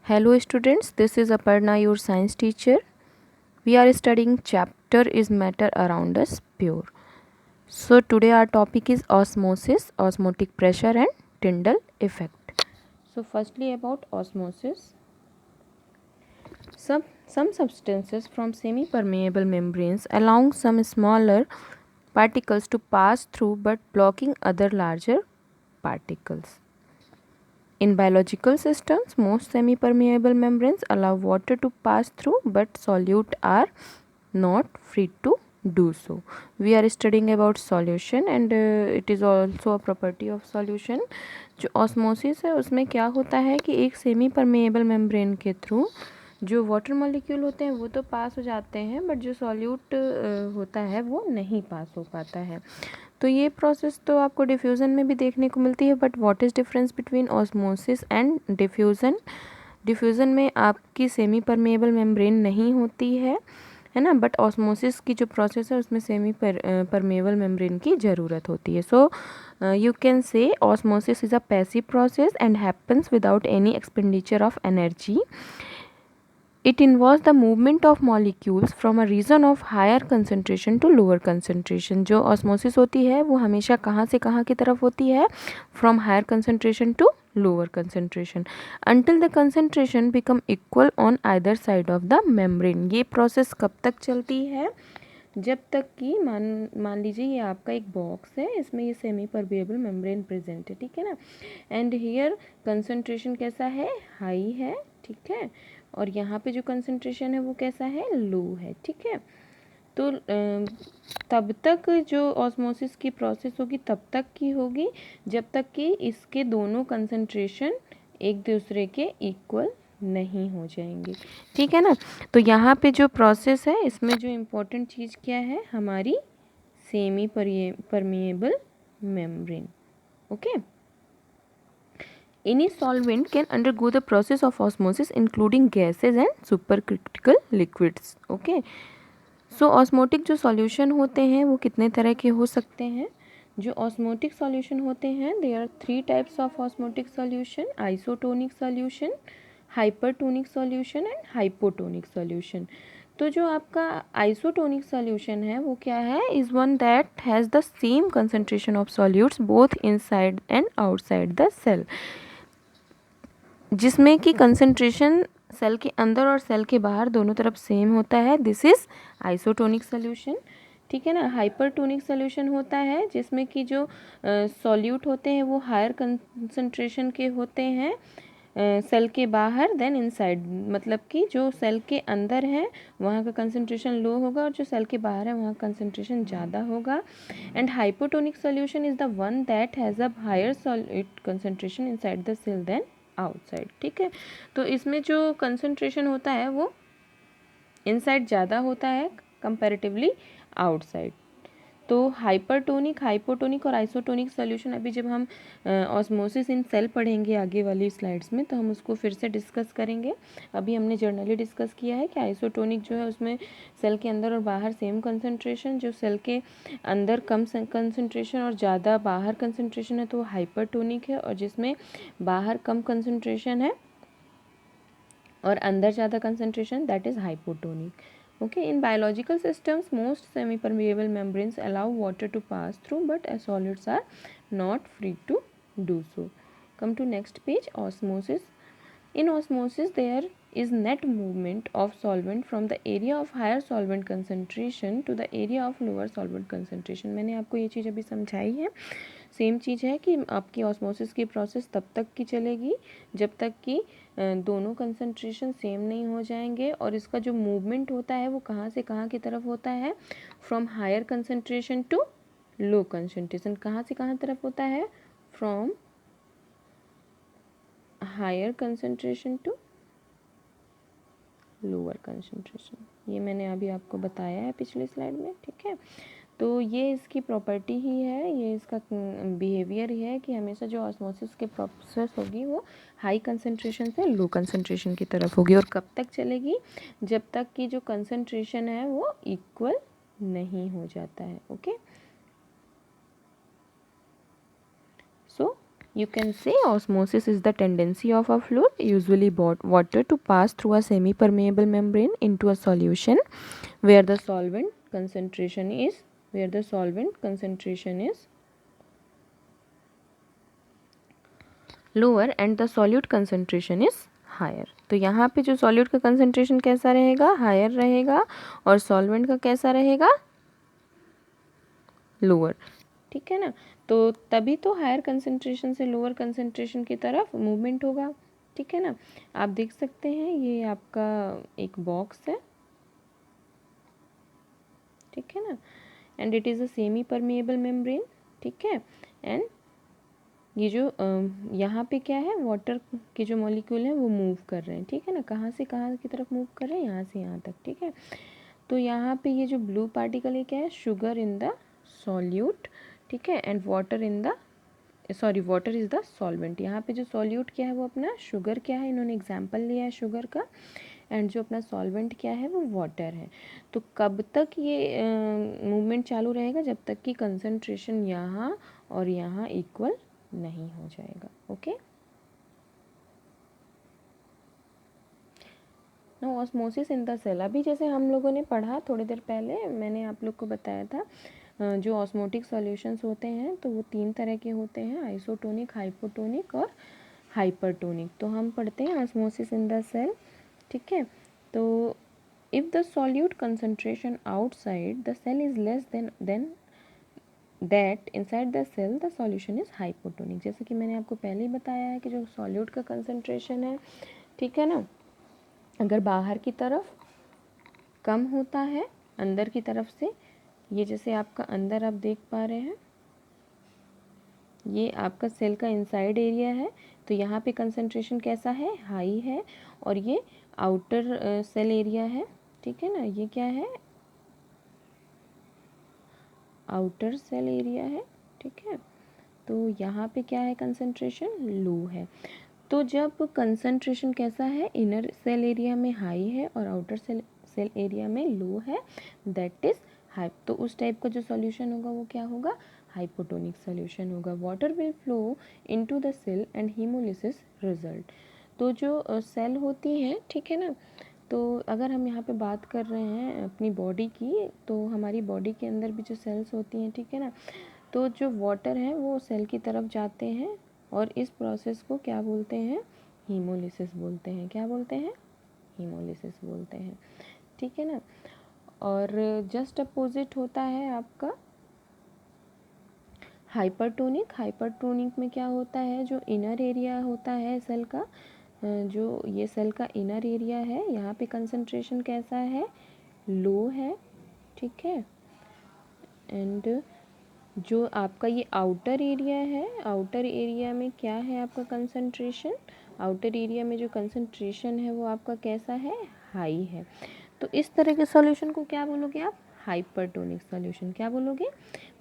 Hello students, this is Aparna, your science teacher. We are studying chapter is matter around us pure. So today our topic is osmosis, osmotic pressure and Tyndall effect. So firstly about osmosis. Some substances from semi-permeable membranes allow some smaller particles to pass through but blocking other larger particles. In biological systems, most semi-permeable membranes allow water to pass through, but solute are not free to do so. We are studying about solution and it is also a property of solution. जो osmosis है उसमें क्या होता है कि एक semi permeable membrane के through जो वाटर मॉलिक्यूल होते हैं वो तो पास हो जाते हैं, बट जो सॉल्यूट होता है वो नहीं पास हो पाता है. तो ये प्रोसेस तो आपको डिफ्यूज़न में भी देखने को मिलती है, but what is difference between osmosis and diffusion. Diffusion में आपकी सेमी परमेएबल मेम्ब्रेन नहीं होती है ना, बट ऑस्मोसिस की जो प्रोसेस है उसमें सेमी परमेएबल मेम्ब्रेन की ज़रूरत होती है. सो you can say osmosis is a passive process and happens without any expenditure of energy. It involves the movement of molecules from a region of higher concentration to lower concentration. जो osmosis होती है वो हमेशा कहाँ से कहाँ की तरफ होती है, from higher concentration to lower concentration until the concentration become equal on either side of the membrane. ये process कब तक चलती है, जब तक कि मान लीजिए ये आपका एक बॉक्स है, इसमें ये सेमी परमेएबल मेम्ब्रेन प्रेजेंट है, ठीक है ना, एंड हियर कंसंट्रेशन कैसा है, हाई है, ठीक है, और यहाँ पे जो कंसंट्रेशन है वो कैसा है, लो है, ठीक है. तो तब तक जो ऑस्मोसिस की प्रोसेस होगी तब तक की होगी जब तक कि इसके दोनों कंसंट्रेशन एक दूसरे के इक्वल नहीं हो जाएंगे, ठीक है ना. तो यहाँ पे जो प्रोसेस है इसमें जो इम्पोर्टेंट चीज़ क्या है, हमारी semi permeable membrane. Okay. Any solvent can undergo the process of osmosis including gases and supercritical liquids. Okay. So osmotic जो solution होते हैं वो कितने तरह के हो सकते हैं. जो osmotic solution होते हैं, there are 3 types of osmotic solution: isotonic solution, hypertonic solution and hypotonic solution. तो जो आपका आइसोटोनिक सॉल्यूशन है वो क्या है, is one that has the same concentration of solutes both inside and outside the cell, जिसमें कि कंसंट्रेशन सेल के अंदर और सेल के बाहर दोनों तरफ सेम होता है. दिस इज़ आइसोटोनिक सॉल्यूशन, ठीक है ना. हाइपरटोनिक सॉल्यूशन होता है जिसमें कि जो सॉल्यूट होते हैं वो हायर कंसंट्रेशन के होते हैं सेल के बाहर देन इनसाइड, मतलब कि जो सेल के अंदर है वहाँ का कंसंट्रेशन लो होगा और जो सेल के बाहर है वहाँ कंसंट्रेशन ज़्यादा होगा. And hypotonic solution is the one that has a higher solute concentration inside the cell than outside, ठीक है. तो इसमें जो कंसंट्रेशन होता है वो इनसाइड ज़्यादा होता है कंपैरेटिवली आउटसाइड. तो हाइपरटोनिक, हाइपोटोनिक और आइसोटोनिक सॉल्यूशन अभी जब हम ऑस्मोसिस इन सेल पढ़ेंगे आगे वाली स्लाइड्स में तो हम उसको फिर से डिस्कस करेंगे. अभी हमने जर्नली डिस्कस किया है कि आइसोटोनिक जो है उसमें सेल के अंदर और बाहर सेम कंसंट्रेशन, जो सेल के अंदर कम कंसंट्रेशन और ज़्यादा बाहर कंसंट्रेशन है तो वो हाइपरटोनिक है, और जिसमें बाहर कम कंसंट्रेशन है और अंदर ज़्यादा concentration, that is hypotonic. Okay, in biological systems, most semi-permeable membranes allow water to pass through, but solids are not free to do so. Come to next page, osmosis. In osmosis, there is net movement of solvent from the area of higher solvent concentration to the area of lower solvent concentration. मैंने आपको ये चीज़ अभी समझाई है. Same चीज़ है कि आपकी osmosis की प्रोसेस तब तक की चलेगी जब तक कि दोनों कंसंट्रेशन सेम नहीं हो जाएंगे, और इसका जो मूवमेंट होता है वो कहाँ से कहाँ की तरफ होता है, from higher concentration to low concentration. कहाँ से कहाँ तरफ होता है, from higher concentration to lower concentration. ये मैंने अभी आपको बताया है पिछली स्लाइड में, ठीक है. तो ये इसकी प्रॉपर्टी ही है, ये इसका बिहेवियर ही है कि हमेशा जो ऑस्मोसिस की प्रोसेस होगी वो हाई कंसंट्रेशन से लो कंसंट्रेशन की तरफ होगी. और कब तक चलेगी, जब तक कि जो कंसंट्रेशन है वो इक्वल नहीं हो जाता है. Okay. So You can say osmosis is the tendency of a fluid, usually water, to pass through a semi-permeable membrane into a solution where the solvent concentration is lower and the solute concentration is higher. तो यहाँ पे जो solute का concentration कैसा रहेगा, higher रहेगा, और solvent का कैसा रहेगा, lower. ठीक है ना, तो तभी तो हायर कंसंट्रेशन से लोअर कंसंट्रेशन की तरफ मूवमेंट होगा. ठीक है ना, आप देख सकते हैं ये आपका एक बॉक्स है. ठीक है ना, and it is a semi permeable membrane. ठीक है, एंड ये जो यहाँ पे क्या है, वाटर के जो मॉलिक्यूल हैं वो मूव कर रहे हैं. ठीक है ना, कहाँ से कहाँ की तरफ मूव कर रहे हैं, यहाँ से यहाँ तक. ठीक है, तो यहाँ पे ये जो ब्लू पार्टिकल है क्या है, शुगर इन द सॉल्यूट. ठीक है, and water is the solvent. यहाँ पे जो सॉल्यूट क्या है वो अपना शुगर क्या है, इन्होंने एग्जाम्पल लिया है शुगर का, एंड जो अपना सॉल्वेंट क्या है वो वाटर है. तो कब तक ये मूवमेंट चालू रहेगा, जब तक कि कंसंट्रेशन यहाँ और यहाँ इक्वल नहीं हो जाएगा. Okay, no osmosis in the cell. अभी जैसे हम लोगों ने पढ़ा थोड़ी देर पहले, मैंने आप लोग को बताया था जो ऑस्मोटिक सॉल्यूशंस होते हैं तो वो 3 तरह के होते हैं, आइसोटोनिक, हाइपोटोनिक और हाइपरटोनिक. तो हम पढ़ते हैं ऑस्मोसिस इन द सेल. ठीक है, तो if the solute concentration outside the cell is less than that inside the cell the solution is hypotonic. जैसे कि मैंने आपको पहले ही बताया है कि जो सॉल्यूट का कंसंट्रेशन है, ठीक है ना, अगर बाहर की तरफ कम होता है अंदर की तरफ से, ये जैसे आपका अंदर आप देख पा रहे हैं, ये आपका सेल का इनसाइड एरिया है, तो यहाँ पे कंसंट्रेशन कैसा है, हाई है, और ये आउटर सेल एरिया है. ठीक है ना, ये क्या है, आउटर सेल एरिया है. ठीक है, तो यहाँ पे क्या है, कंसंट्रेशन लो है. तो जब कंसंट्रेशन कैसा है, इनर सेल एरिया में हाई है और आउटर सेल एरिया में लो है, दैट इज हाइप. तो उस टाइप का जो सॉल्यूशन होगा वो क्या होगा, हाइपोटोनिक सॉल्यूशन होगा. Water will flow into the cell and hemolysis result. तो जो सेल होती हैं, ठीक है ना, तो अगर हम यहाँ पे बात कर रहे हैं अपनी बॉडी की, तो हमारी बॉडी के अंदर भी जो सेल्स होती हैं, ठीक है ना, तो जो वाटर है वो सेल की तरफ जाते हैं और इस प्रोसेस को क्या बोलते हैं, हीमोलिसिस बोलते हैं. क्या बोलते हैं, हीमोलिसिस बोलते हैं. ठीक है ना, और जस्ट अपोजिट होता है आपका हाइपरटोनिक. हाइपरटोनिक में क्या होता है, जो इनर एरिया होता है सेल का, जो ये सेल का इनर एरिया है, यहाँ पे कंसंट्रेशन कैसा है, लो है. ठीक है, एंड जो आपका ये आउटर एरिया है, आउटर एरिया में क्या है आपका कंसंट्रेशन, आउटर एरिया में जो कंसंट्रेशन है वो आपका कैसा है, हाई है. तो इस तरह के सॉल्यूशन को क्या बोलोगे आप, हाइपरटोनिक सॉल्यूशन. क्या बोलोगे,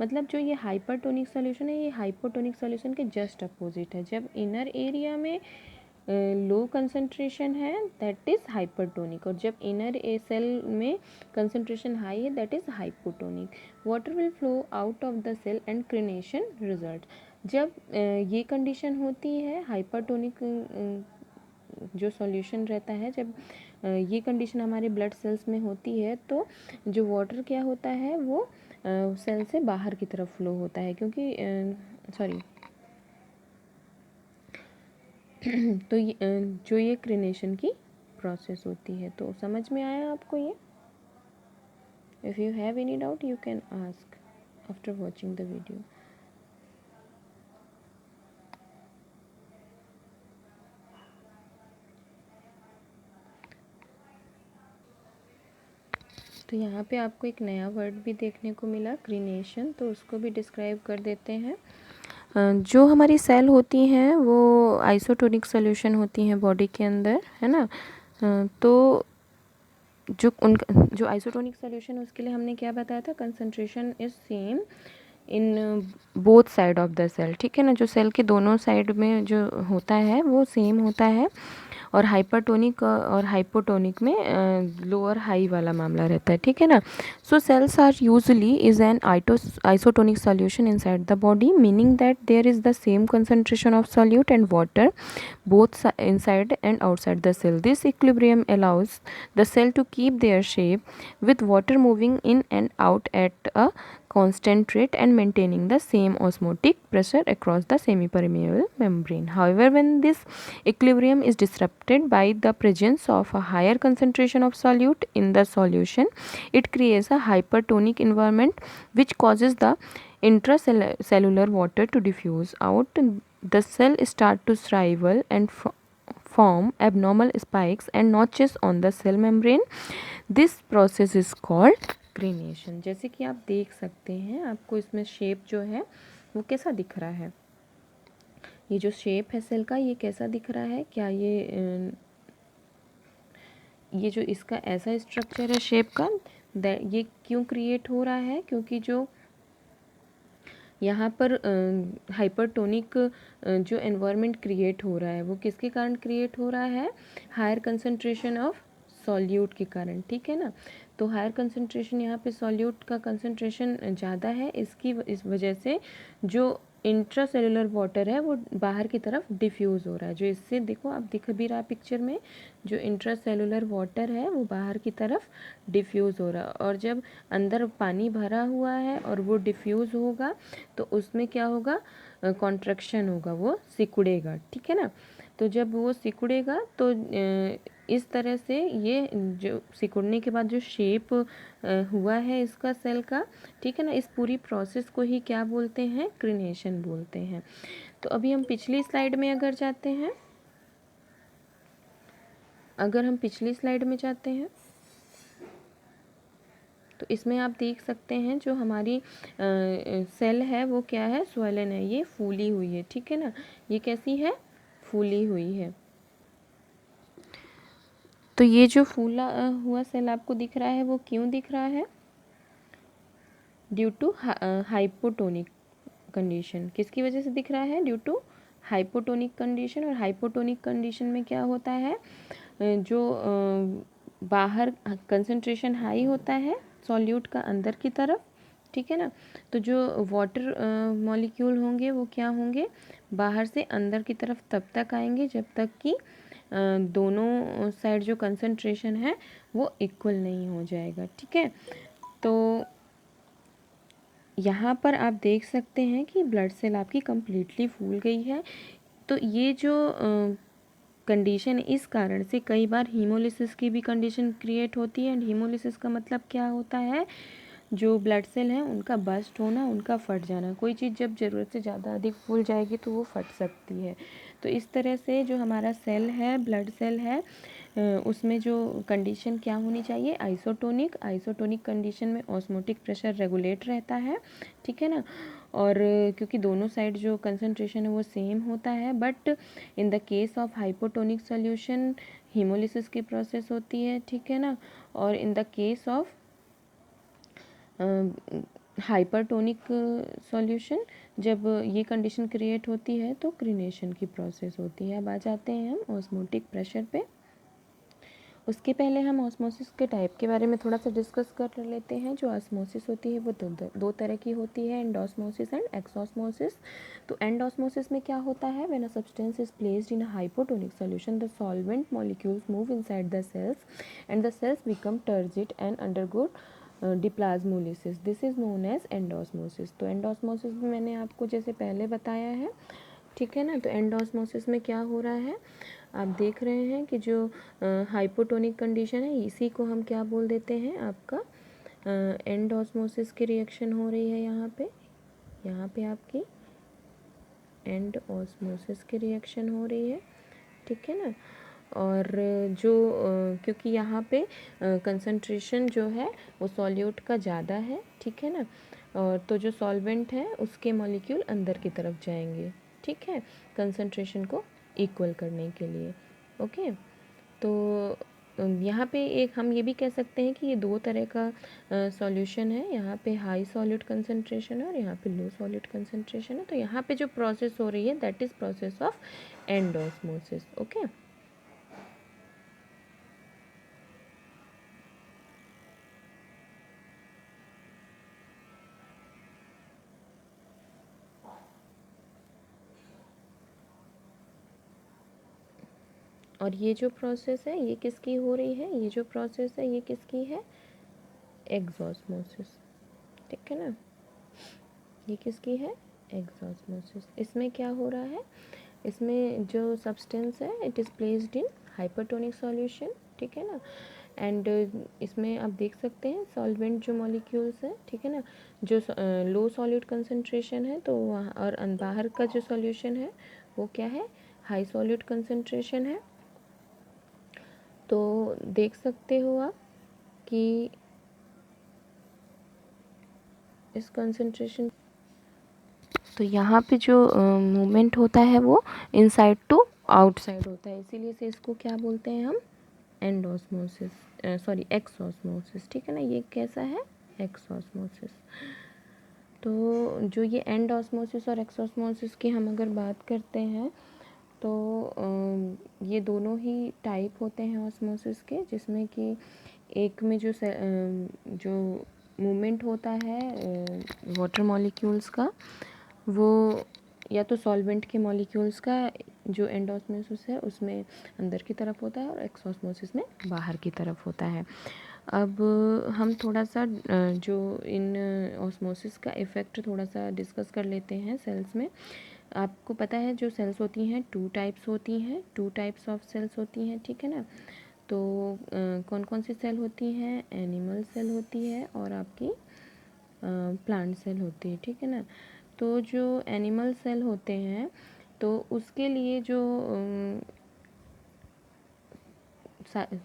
मतलब जो ये हाइपरटोनिक सॉल्यूशन है ये हाइपोटोनिक सॉल्यूशन के जस्ट अपोजिट है. जब इनर एरिया में लो कंसंट्रेशन है दैट इज़ हाइपरटोनिक, और जब इनर सेल में कंसंट्रेशन हाई है that is hypotonic. Water will flow out of the cell and crenation result. जब ये कंडीशन होती है, हाइपरटोनिक जो सॉल्यूशन रहता है, जब ये कंडीशन हमारे ब्लड सेल्स में होती है, तो जो वाटर क्या होता है वो सेल से बाहर की तरफ फ्लो होता है, क्योंकि तो जो ये क्रिनेशन की प्रोसेस होती है. तो समझ में आया आपको ये. If you have any doubt you can ask after watching the video. तो यहाँ पे आपको एक नया वर्ड भी देखने को मिला, क्रिनेशन, तो उसको भी डिस्क्राइब कर देते हैं. जो हमारी सेल होती हैं वो आइसोटोनिक सॉल्यूशन होती हैं बॉडी के अंदर, है ना. तो जो आइसोटोनिक सॉल्यूशन उसके लिए हमने क्या बताया था, concentration is same in both side of the cell. ठीक है ना, जो सेल के दोनों साइड में जो होता है वो सेम होता है, और हाइपरटोनिक और हाइपोटोनिक में लोअर हाई वाला मामला रहता है, ठीक है ना। So cells are usually is an isotonic solution inside the body, meaning that there is the same concentration of solute and water both inside and outside the cell. This equilibrium allows the cell to keep their shape with water moving in and out at a constant rate and maintaining the same osmotic pressure across the semipermeable membrane. However, when this equilibrium is disrupted by the presence of a higher concentration of solute in the solution, it creates a hypertonic environment which causes the intracellular water to diffuse out. The cell start to shrivel and form abnormal spikes and notches on the cell membrane. This process is called क्रीनेशन। जैसे कि आप देख सकते हैं, आपको इसमें shape जो है वो कैसा दिख रहा है, ये जो शेप है सेल का ये कैसा दिख रहा है, क्या ये जो इसका ऐसा स्ट्रक्चर है शेप का, ये क्यों क्रिएट हो रहा है, क्योंकि जो यहाँ पर हाइपरटोनिक जो एनवायरनमेंट क्रिएट हो रहा है वो किसके कारण क्रिएट हो रहा है, हायर कंसंट्रेशन ऑफ सॉल्यूट के कारण, ठीक है ना। तो हायर कंसंट्रेशन, यहाँ पे सॉल्यूट का कंसंट्रेशन ज़्यादा है, इस वजह से जो इंट्रासेलुलर वाटर है वो बाहर की तरफ डिफ्यूज़ हो रहा है, जो इससे देखो आप दिख भी रहा है पिक्चर में, जो इंट्रासेलुलर वाटर है वो बाहर की तरफ डिफ्यूज़ हो रहा है। और जब अंदर पानी भरा हुआ है और वो डिफ्यूज़ होगा तो उसमें क्या होगा, कॉन्ट्रैक्शन होगा, वो सिकुड़ेगा, ठीक है ना। तो जब वो सिकुड़ेगा तो इस तरह से ये जो सिकुड़ने के बाद जो शेप हुआ है इसका सेल का, ठीक है ना, इस पूरी प्रोसेस को ही क्या बोलते हैं, क्रीनेशन बोलते हैं। तो अभी हम पिछली स्लाइड में अगर जाते हैं, अगर हम पिछली स्लाइड में जाते हैं तो इसमें आप देख सकते हैं जो हमारी सेल है वो क्या है, स्वैलन है, ये फूली हुई है, ठीक है ना, ये कैसी है, फूली हुई है। तो ये जो फूला हुआ सेल आपको दिख रहा है वो क्यों दिख रहा है, ड्यू टू हाइपोटोनिक कंडीशन। किसकी वजह से दिख रहा है, ड्यू टू हाइपोटोनिक कंडीशन। और हाइपोटोनिक कंडीशन में क्या होता है, जो बाहर कंसंट्रेशन हाई होता है सॉल्यूट का अंदर की तरफ, ठीक है ना, तो जो वाटर मॉलिक्यूल होंगे वो क्या होंगे, बाहर से अंदर की तरफ तब तक आएंगे जब तक कि दोनों साइड जो कंसंट्रेशन है वो इक्वल नहीं हो जाएगा, ठीक है। तो यहाँ पर आप देख सकते हैं कि ब्लड सेल आपकी कम्प्लीटली फूल गई है। तो ये जो कंडीशन, इस कारण से कई बार हीमोलिसिस की भी कंडीशन क्रिएट होती है। एंड हीमोलिसिस का मतलब क्या होता है, जो ब्लड सेल हैं उनका बस्ट होना, उनका फट जाना। कोई चीज़ जब ज़रूरत से ज़्यादा अधिक फूल जाएगी तो वो फट सकती है। तो इस तरह से जो हमारा सेल है, ब्लड सेल है, उसमें जो कंडीशन क्या होनी चाहिए, आइसोटोनिक। आइसोटोनिक कंडीशन में ऑस्मोटिक प्रेशर रेगुलेट रहता है, ठीक है ना। और क्योंकि दोनों साइड जो कंसंट्रेशन है वो सेम होता है, but in the case of hypotonic solution haemolysis की प्रोसेस होती है, ठीक है ना। और in the case of hypertonic solution, जब ये कंडीशन क्रिएट होती है तो क्रीनेशन की प्रोसेस होती है। अब आ जाते हैं हम ऑस्मोटिक प्रेशर पे। उसके पहले हम ऑस्मोसिस के टाइप के बारे में थोड़ा सा डिस्कस कर लेते हैं। जो ऑस्मोसिस होती है वो दो तरह की होती है, एंडोस्मोसिस एंड एक्सोस्मोसिस। तो एंडोस्मोसिस में क्या होता है, when a substance is placed in a hypotonic solution the solvent molecules move inside the cells and the cells become turgid and undergo deplasmolysis. This is known as endosmosis. तो endosmosis भी मैंने आपको जैसे पहले बताया है, ठीक है ना। तो एंडोस्मोसिस में क्या हो रहा है, आप देख रहे हैं कि जो हाइपोटोनिक कंडीशन है इसी को हम क्या बोल देते हैं, आपका एंडोस्मोसिस की रिएक्शन हो रही है यहाँ पे आपकी एंडोस्मोसिस की रिएक्शन हो रही है, ठीक है ना। और जो क्योंकि यहाँ पे कंसंट्रेशन जो है वो सॉल्यूट का ज़्यादा है, ठीक है ना। और तो जो सॉल्वेंट है उसके मॉलिक्यूल अंदर की तरफ जाएंगे, ठीक है, कंसंट्रेशन को इक्वल करने के लिए। ओके, तो यहाँ पे एक हम ये भी कह सकते हैं कि ये दो तरह का सॉल्यूशन है। यहाँ पे हाई सॉल्यूट कंसंट्रेशन है और यहाँ पे लो सॉल्यूट कंसंट्रेशन है। तो यहाँ पे जो प्रोसेस हो रही है that is process of endosmosis. Okay, और ये जो प्रोसेस है ये किसकी हो रही है, ये जो प्रोसेस है ये किसकी है, एक्सॉस्मोसिस, ठीक है ना, ये किसकी है, एक्सॉस्मोसिस। इसमें क्या हो रहा है, इसमें जो सब्सटेंस है it is placed in hypertonic solution, ठीक है ना, एंड इसमें आप देख सकते हैं सॉल्वेंट जो मॉलिक्यूल्स है, ठीक है ना, जो लो सॉल्यूट कंसंट्रेशन है तो वहाँ, और बाहर का जो सॉल्यूशन है वो क्या है, हाई सॉल्यूट कंसंट्रेशन है। तो देख सकते हो आप कि इस कंसंट्रेशन, तो यहाँ पे जो मूवमेंट होता है वो इनसाइड टू आउटसाइड होता है, इसीलिए से इसको क्या बोलते हैं हम, एंडोस्मोसिस, सॉरी एक्सॉस्मोसिस, ठीक है ना, ये कैसा है, एक्सॉस्मोसिस। तो जो ये एंडोस्मोसिस और एक्सॉस्मोसिस की हम अगर बात करते हैं तो ये दोनों ही टाइप होते हैं ऑस्मोसिस के, जिसमें कि एक में जो मूवमेंट होता है वाटर मॉलिक्यूल्स का, वो या तो सॉल्वेंट के मॉलिक्यूल्स का जो एंडोस्मोसिस है उसमें अंदर की तरफ होता है और एक्सॉस्मोसिस में बाहर की तरफ होता है। अब हम थोड़ा सा जो इन ऑस्मोसिस का इफ़ेक्ट थोड़ा सा डिस्कस कर लेते हैं सेल्स में। आपको पता है जो सेल्स होती हैं टू टाइप्स होती हैं, टू टाइप्स ऑफ सेल्स होती हैं, ठीक है ना। तो कौन कौन सी सेल होती हैं, एनिमल सेल होती है और आपकी प्लांट सेल होती है, ठीक है ना। तो जो एनिमल सेल होते हैं तो उसके लिए जो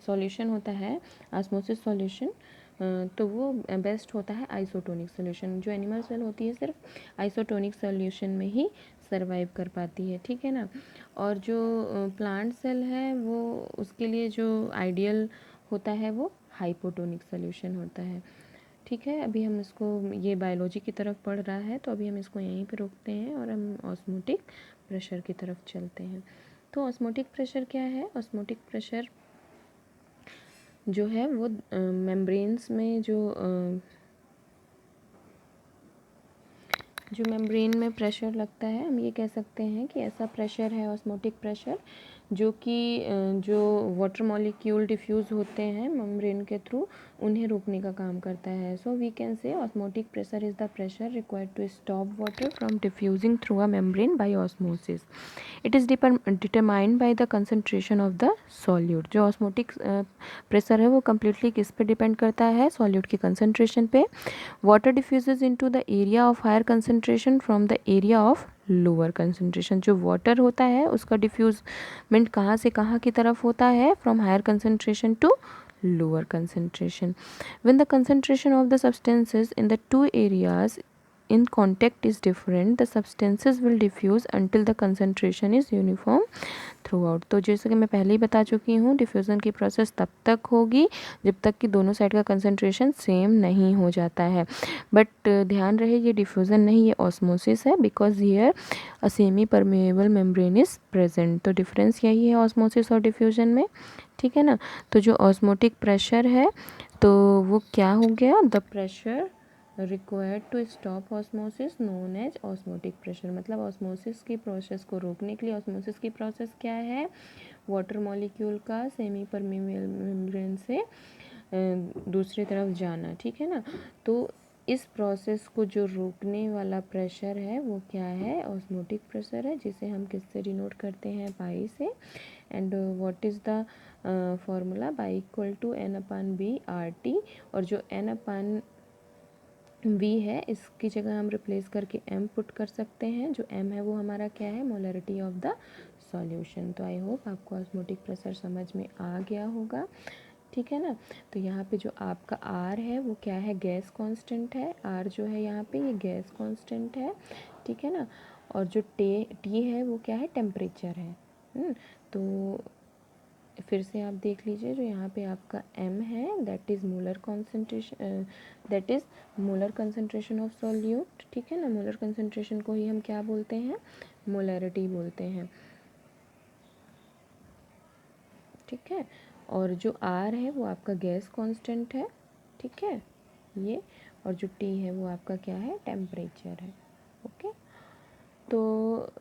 सॉल्यूशन होता है ऑस्मोसिस सॉल्यूशन, तो वो बेस्ट होता है आइसोटोनिक सॉल्यूशन। जो एनिमल सेल होती है सिर्फ आइसोटोनिक सॉल्यूशन में ही सरवाइव कर पाती है, ठीक है ना। और जो प्लांट सेल है वो उसके लिए जो आइडियल होता है वो हाइपोटोनिक सॉल्यूशन होता है, ठीक है। अभी हम इसको, ये बायोलॉजी की तरफ पढ़ रहा है तो अभी हम इसको यहीं पे रोकते हैं और हम ऑस्मोटिक प्रेशर की तरफ चलते हैं। तो ऑस्मोटिक प्रेशर क्या है, ऑस्मोटिक प्रेशर जो है वो मेम्ब्रेन्स में जो मेम्ब्रेन में प्रेशर लगता है, हम ये कह सकते हैं कि ऐसा प्रेशर है ऑस्मोटिक प्रेशर जो कि जो वाटर मॉलिक्यूल डिफ्यूज़ होते हैं मेम्ब्रेन के थ्रू उन्हें रोकने का काम करता है। So we can say osmotic pressure is the pressure required to stop water from diffusing through a membrane by osmosis. It is determined by the concentration of the solute. जो osmotic pressure है वो completely किस पे depend करता है, solute की concentration पे। Water diffuses into the area of higher concentration from the area of lower concentration. जो वाटर होता है उसका डिफ्यूजमेंट कहाँ से कहाँ की तरफ होता है, from higher concentration to lower concentration. When the concentration of the substances in the two areas in contact is different, the substances will diffuse until the concentration is uniform throughout. तो जैसे कि मैं पहले ही बता चुकी हूँ, डिफ्यूज़न की process तब तक होगी जब तक कि दोनों साइड का कंसंट्रेशन सेम नहीं हो जाता है। बट ध्यान रहे ये डिफ्यूज़न नहीं, ये ऑस्मोसिस है, because here a semi permeable membrane is present. तो डिफरेंस यही है ऑस्मोसिस और डिफ्यूज़न में, ठीक है ना। तो जो ऑस्मोटिक प्रेशर है तो वो क्या हो गया, the pressure required to stop osmosis known as osmotic pressure. मतलब ऑस्मोसिस की प्रोसेस को रोकने के लिए, ऑस्मोसिस की प्रोसेस क्या है, वाटर मॉलिक्यूल का सेमी परमेबल मेम्ब्रेन से दूसरी तरफ जाना, ठीक है ना। तो इस प्रोसेस को जो रोकने वाला प्रेशर है वो क्या है, ऑस्मोटिक प्रेशर है, जिसे हम किससे डिनोट करते हैं, पाई से। And what is the formula, pi equal to n upon V R T. और जो एन अपान वी है इसकी जगह हम रिप्लेस करके एम पुट कर सकते हैं। जो एम है वो हमारा क्या है, मोलरिटी ऑफ द सॉल्यूशन। तो आई होप आपको ऑस्मोटिक प्रेशर समझ में आ गया होगा, ठीक है ना। तो यहाँ पे जो आपका आर है वो क्या है, गैस कांस्टेंट है। आर जो है यहाँ पे ये गैस कांस्टेंट है, ठीक है ना। और जो टी है वो क्या है, टेम्परेचर है। तो फिर से आप देख लीजिए, जो यहाँ पे आपका m है that is molar concentration, that is molar concentration of solute, ठीक है ना। मोलर कंसंट्रेशन को ही हम क्या बोलते हैं, मोलरिटी बोलते हैं, ठीक है। और जो r है वो आपका गैस कांस्टेंट है, ठीक है ये। और जो t है वो आपका क्या है, टेम्परेचर है, ओके। तो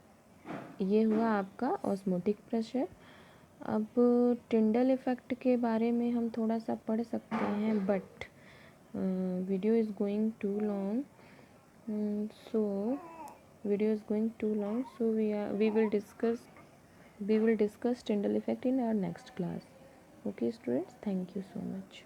ये हुआ आपका ऑस्मोटिक प्रेशर। अब टिंडल इफ़ेक्ट के बारे में हम थोड़ा सा पढ़ सकते हैं, but video is going to long, so video is going too long, so we will discuss Tyndall effect in our next class. Okay students, thank you so much.